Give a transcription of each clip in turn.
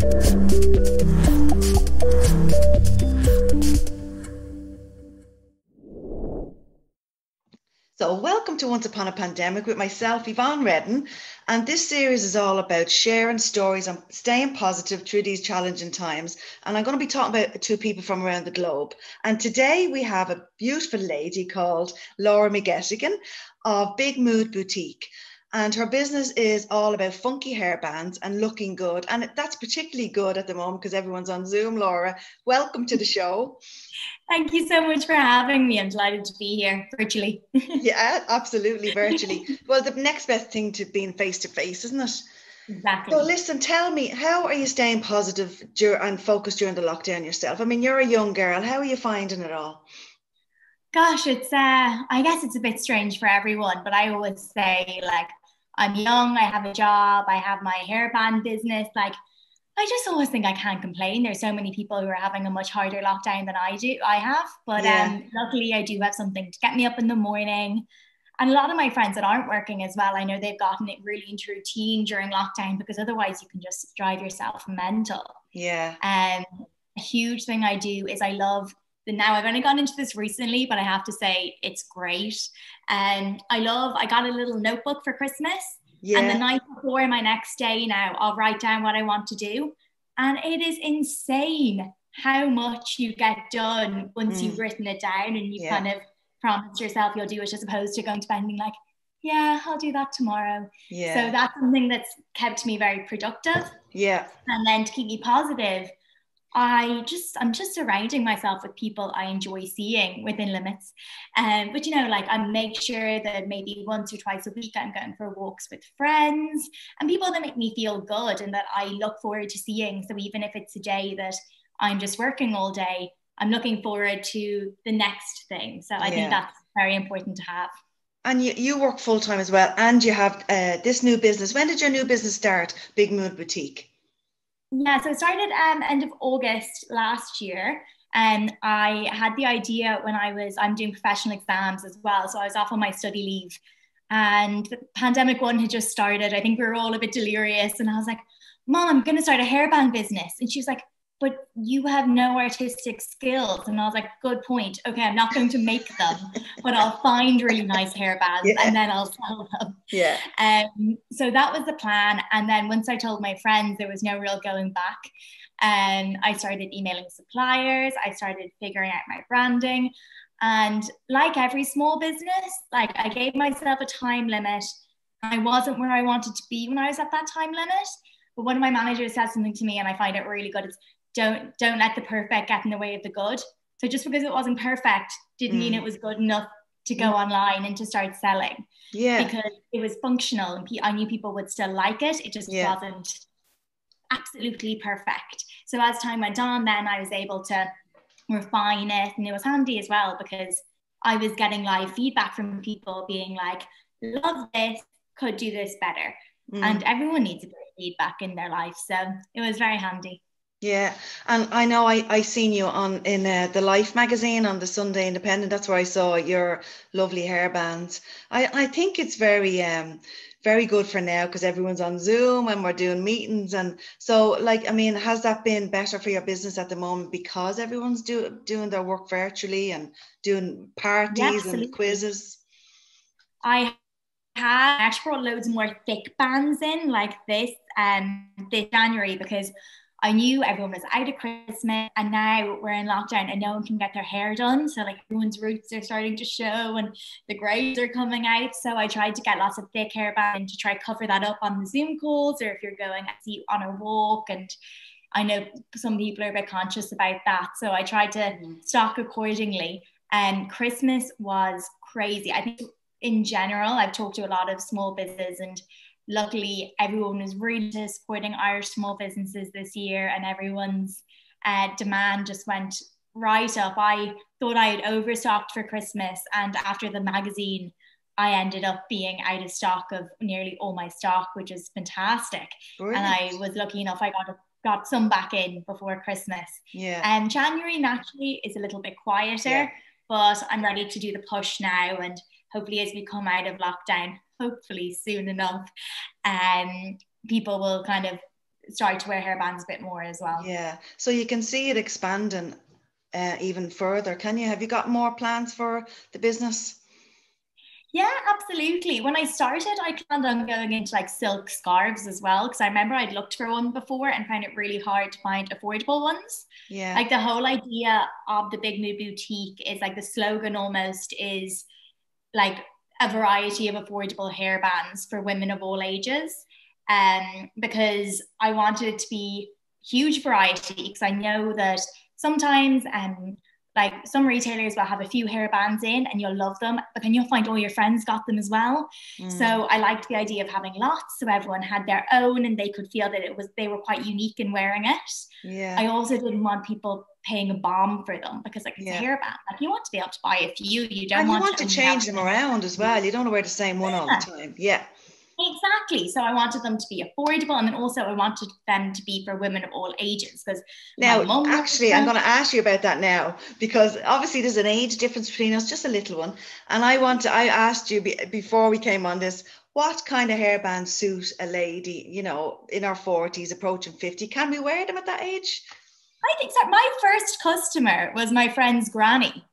So welcome to Once Upon a Pandemic with myself, Yvonne Redden. And this series is all about sharing stories and staying positive through these challenging times. And I'm going to be talking about two people from around the globe. And today we have a beautiful lady called Laura McGettigan of Big Mood Boutique. And her business is all about funky hairbands and looking good. And that's particularly good at the moment because everyone's on Zoom. Laura, welcome to the show. Thank you so much for having me. I'm delighted to be here virtually. Yeah, absolutely, virtually. Well, the next best thing to being face to face, isn't it? Exactly. So listen, tell me, how are you staying positive and focused during the lockdown yourself? I mean, you're a young girl. How are you finding it all? Gosh, I guess it's a bit strange for everyone, but I always say, like, I'm young, I have a job, I have my hairband business. Like, I just always think I can't complain. There's so many people who are having a much harder lockdown than I have. But Yeah. luckily I do have something to get me up in the morning. And a lot of my friends that aren't working as well, I know they've gotten it really into routine during lockdown because otherwise you can just drive yourself mental. Yeah. A huge thing I do is I love now I've only gone into this recently, but I have to say it's great. I got a little notebook for Christmas. Yeah. And the night before my next day now, I'll write down what I want to do. And it is insane how much you get done once you've written it down and you kind of promised yourself you'll do it, as opposed to going to bed and being like, yeah, I'll do that tomorrow. Yeah. So that's something that's kept me very productive. Yeah. And then to keep me positive, I'm just surrounding myself with people I enjoy seeing within limits. But like I make sure that maybe once or twice a week I'm going for walks with friends and people that make me feel good and that I look forward to seeing. So even if it's a day that I'm just working all day, I'm looking forward to the next thing. So I think that's very important to have. And you work full time as well, and you have this new business. When did your new business start, Big Mood Boutique? Yeah, so it started end of August last year. And I had the idea when I'm doing professional exams as well. So I was off on my study leave and the pandemic one had just started. I think we were all a bit delirious. And I was like, Mom, I'm going to start a hairband business. And she was like, but you have no artistic skills. And I was like, good point. Okay, I'm not going to make them, but I'll find really nice hairbands and then I'll sell them. Yeah. So that was the plan. And then once I told my friends, there was no real going back. And I started emailing suppliers. I started figuring out my branding. And like every small business, like I gave myself a time limit. I wasn't where I wanted to be when I was at that time limit. But one of my managers said something to me and I find it really good. It's don't let the perfect get in the way of the good. So just because it wasn't perfect didn't mean it was good enough to go online and to start selling. Yeah. Because it was functional and I knew people would still like it. It just wasn't absolutely perfect. So as time went on, then I was able to refine it. And it was handy as well because I was getting live feedback from people being like, love this, could do this better. And everyone needs a bit of feedback in their life. So it was very handy. Yeah, and I know I seen you in the Life magazine on the Sunday Independent. That's where I saw your lovely hairbands. I think it's very good for now because everyone's on Zoom and we're doing meetings, and so like I mean, has that been better for your business at the moment because everyone's doing their work virtually and doing parties and quizzes? I actually brought loads more thick bands in like this January because I knew everyone was out at Christmas and now we're in lockdown and no one can get their hair done. So like everyone's roots are starting to show and the grays are coming out. So I tried to get lots of thick hairband to try cover that up on the Zoom calls or if you're going on a walk. And I know some people are a bit conscious about that. So I tried to stock accordingly. And Christmas was crazy. I think in general, I've talked to a lot of small businesses and luckily, everyone was really supporting Irish small businesses this year and everyone's demand just went right up. I thought I had overstocked for Christmas and after the magazine, I ended up being out of stock of nearly all my stock, which is fantastic. Brilliant. And I was lucky enough, I got some back in before Christmas. Yeah. And January naturally is a little bit quieter, but I'm ready to do the push now and hopefully as we come out of lockdown, hopefully soon enough, people will kind of start to wear hairbands a bit more as well. Yeah. So you can see it expanding even further, can you? Have you got more plans for the business? Yeah, absolutely. When I started, I planned on going into like silk scarves as well, because I remember I'd looked for one before and found it really hard to find affordable ones. Yeah. Like the whole idea of the Big Mood Boutique is like the slogan almost is like a variety of affordable hairbands for women of all ages. Because I wanted it to be huge variety, because I know that sometimes like some retailers will have a few hairbands in and you'll love them, but then you'll find all your friends got them as well. So I liked the idea of having lots, so everyone had their own and they could feel that they were quite unique in wearing it. Yeah. I also didn't want people paying a bomb for them, because like it's a hairband. Like you want to be able to buy a few. You don't want to change them around as well. You don't want to wear the same one all the time. Yeah. Exactly. So I wanted them to be affordable, and then also I wanted them to be for women of all ages. Because now, actually, I'm going to ask you about that now, because obviously there's an age difference between us, just a little one. And I asked you before we came on this, what kind of hairbands suit a lady, you know, in her 40s, approaching 50? Can we wear them at that age? I think so. My first customer was my friend's granny,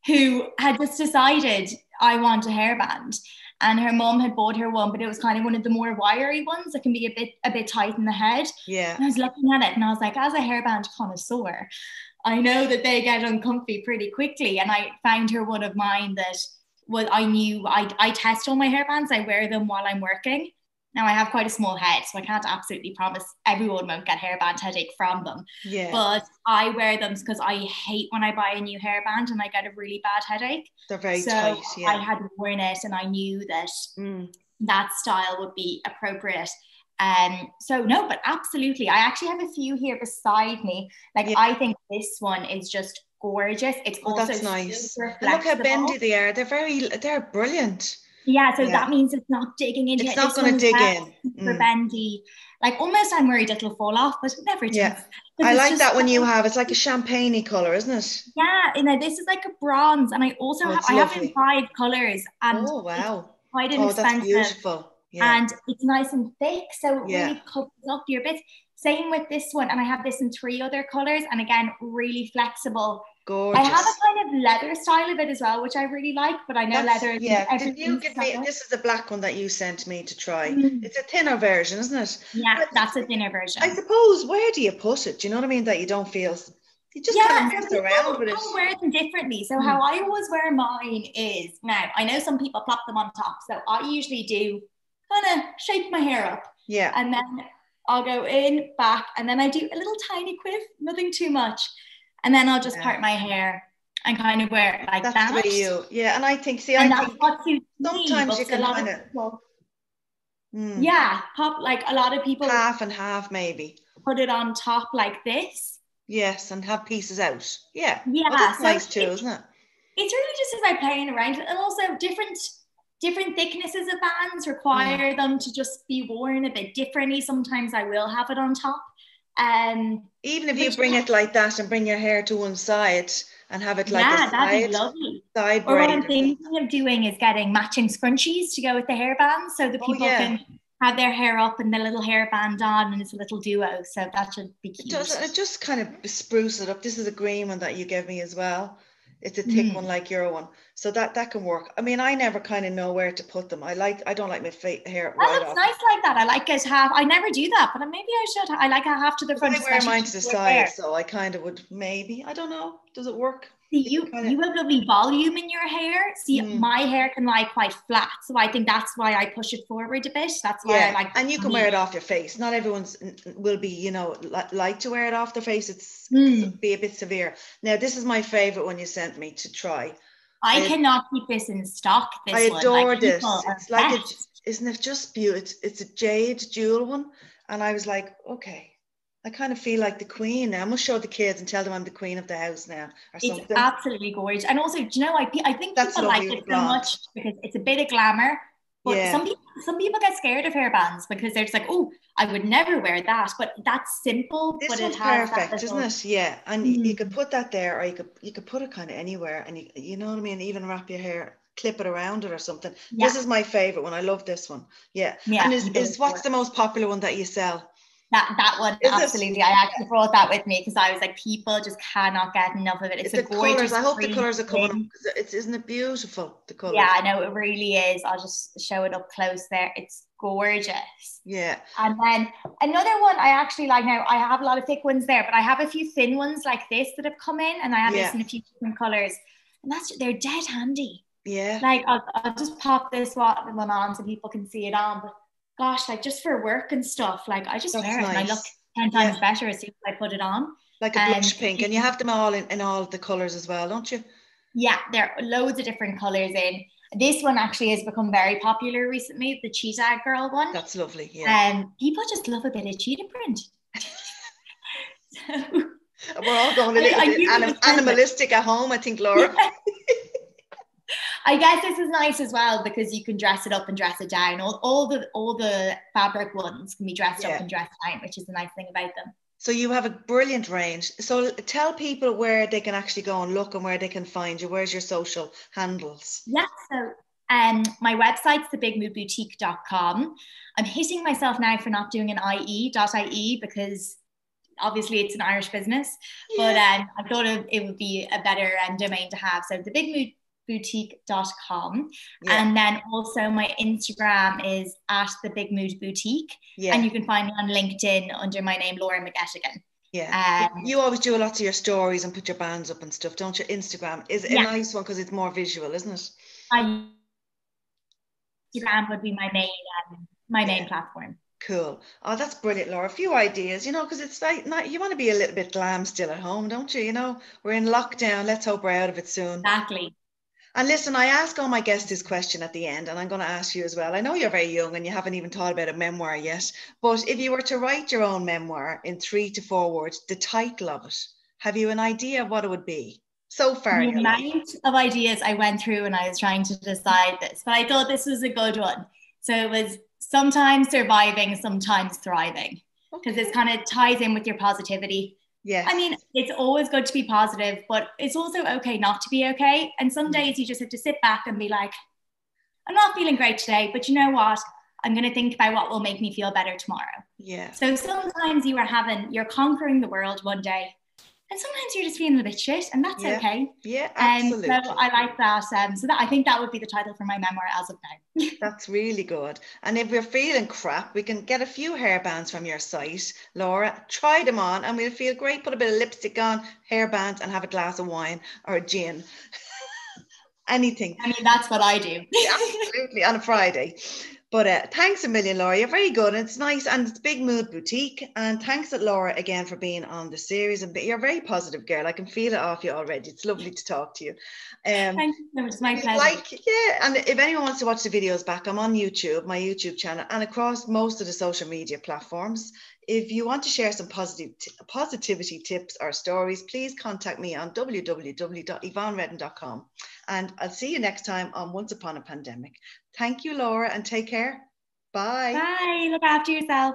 who had just decided, I want a hairband. And her mom had bought her one, but it was kind of one of the more wiry ones that can be a bit tight in the head. Yeah. And I was looking at it and I was like, as a hairband connoisseur, I know that they get uncomfy pretty quickly. And I found her one of mine that I test all my hairbands. I wear them while I'm working. Now I have quite a small head, so I can't absolutely promise everyone won't get hairband headache from them. Yeah. But I wear them because I hate when I buy a new hairband and I get a really bad headache. They're very tight. Yeah. I had worn it and I knew that that style would be appropriate. So no, but absolutely. I actually have a few here beside me. Like I think this one is just gorgeous. It's also that's nice. And look how bendy they are. They're brilliant. Yeah, so that means it's not digging into it. It's not going to dig in. Super bendy. Like almost I'm worried it'll fall off, but it never does. Yeah. I like that one you have. It's like a champagne-y colour, isn't it? Yeah, you know, this is like a bronze, and I also have it in 5 colours. And oh wow. It's quite inexpensive. That's beautiful. Yeah. And it's nice and thick, so it really covers up your bits. Same with this one, and I have this in 3 other colours, and again, really flexible. Gorgeous. I have a kind of leather style of it as well, which I really like, but I know leather. Yeah, can you give me, this is the black one that you sent me to try. It's a thinner version, isn't it? Yeah, but that's a thinner version. I suppose, where do you put it? Do you know what I mean? That you don't feel, you just kind of mess around with it. I wear them differently. So how I always wear mine is, now, I know some people plop them on top, so I usually do kind of shape my hair up. Yeah. And then I'll go in, back, and then I do a little tiny quiff, nothing too much. And then I'll just part my hair and kind of wear it like that. That's the way you, and I think, that's what suits me, sometimes you can kind of, pop, like a lot of people. Half and half, maybe. Put it on top like this. Yes, and have pieces out. Yeah. Yeah. Well, that's nice too, isn't it? It's really just as I playing around. And also different thicknesses of bands require them to just be worn a bit differently. Sometimes I will have it on top. Even if you bring it like that and bring your hair to one side and have it like a that'd be lovely. Side or braid. what I'm thinking of doing is getting matching scrunchies to go with the hairbands, so that people can have their hair up and the little hairband on, and it's a little duo. So that should be cute. It just kind of spruce it up. This is a green one that you gave me as well. It's a thick one like your one, so that can work. I mean, I never kind of know where to put them. I don't like my hair right off. Nice like that. I like it half. I never do that, but maybe I should. I like it half to the front. I wear mine to the side, so I kind of would maybe. I don't know. Does it work? See, you have lovely volume in your hair. See, my hair can lie quite flat, so I think that's why I push it forward a bit. That's why I like. And you can wear it off your face. Not everyone's will be, like to wear it off their face. It's be a bit severe. Now, this is my favorite one you sent me to try. I cannot keep this in stock. I adore this. It's like isn't it just beautiful? It's a jade jewel one, and I was like, okay. I kind of feel like the queen now. I must show the kids and tell them I'm the queen of the house now, or something. It's absolutely gorgeous. And also, do you know, I think people like it so much because it's a bit of glamour. But some people get scared of hairbands because they're just like, oh, I would never wear that. But that's simple. This but one's perfect, isn't it? Yeah. And you could put that there, or you could put it kind of anywhere, and you know what I mean? Even wrap your hair, clip it around it or something. Yeah. This is my favorite one. I love this one. Yeah. And is what's the most popular one that you sell? That one, Is absolutely. it? I actually brought that with me because I was like, people just cannot get enough of it. It's a The colours, gorgeous I hope the green colours are coming up, print. because isn't it beautiful, the Yeah, colours? I know it really is. I'll just show it up close there. It's gorgeous. Yeah. And then another one I actually like now, I have a lot of thick ones there, but I have a few thin ones like this that have come in, and I have this Yeah. in a few different colors. And they're dead handy. Yeah. Like I'll just pop this one on so people can see it on. But gosh, like just for work and stuff, like I just That's wear it and I look nice. 10 Yeah. times better as soon as I put it on. Like a blush pink. And you have them all in all the colours as well, don't you? Yeah, there are loads of different colors in. This one actually has become very popular recently, the cheetah girl one. That's lovely. Yeah. People just love a bit of cheetah print. So, We're all going a little bit animalistic at home, I think, Laura. Yeah. I guess this is nice as well because you can dress it up and dress it down. All the fabric ones can be dressed up and dressed down, which is the nice thing about them. So you have a brilliant range. So tell people where they can actually go and look and where they can find you. Where's your social handles? Yeah, so my website's thebigmoodboutique.com. I'm hitting myself now for not doing an IE because obviously it's an Irish business, but I thought it would be a better domain to have. So thebigmoodboutique.com. And then also my Instagram is at thebigmoodboutique. And you can find me on LinkedIn under my name, Laura McGettigan. Yeah. You always do lots of your stories and put your bands up and stuff, don't you? Instagram is a nice one because it's more visual, isn't it? Instagram would be my main platform. Cool. Oh, that's brilliant, Laura. A few ideas, because it's like you want to be a little bit glam still at home, don't you? We're in lockdown. Let's hope we're out of it soon. Exactly. And listen, I ask all my guests this question at the end, and I'm going to ask you as well. I know you're very young and you haven't even thought about a memoir yet, but if you were to write your own memoir in 3 to 4 words, the title of it, have you an idea of what it would be? So far, the amount of ideas I went through when I was trying to decide this, but I thought this was a good one. So it was sometimes surviving, sometimes thriving, because it kind of ties in with your positivity. Yes. I mean, it's always good to be positive, but it's also okay not to be okay. And some days you just have to sit back and be like, I'm not feeling great today, but you know what? I'm going to think about what will make me feel better tomorrow. Yeah. So sometimes you're conquering the world one day, and sometimes you're just feeling a bit shit, and that's okay. Yeah, absolutely. So I like that. So I think that would be the title for my memoir as of now. That's really good. And if we're feeling crap, we can get a few hairbands from your site, Laura. Try them on, and we'll feel great. Put a bit of lipstick on, hairbands, and have a glass of wine or a gin. Anything. I mean, that's what I do. Yeah, absolutely, on a Friday. But thanks a million, Laura. You're very good. And it's nice. And it's Big Mood Boutique. And thanks, Laura, again for being on the series. And you're a very positive girl. I can feel it off you already. It's lovely to talk to you. Thank you. It's my pleasure. And if anyone wants to watch the videos back, I'm on YouTube, my YouTube channel, and across most of the social media platforms. If you want to share some positivity tips or stories, please contact me on www.yvonneredden.com. And I'll see you next time on Once Upon a Pandemic. Thank you, Laura, and take care. Bye. Bye. Look after yourself.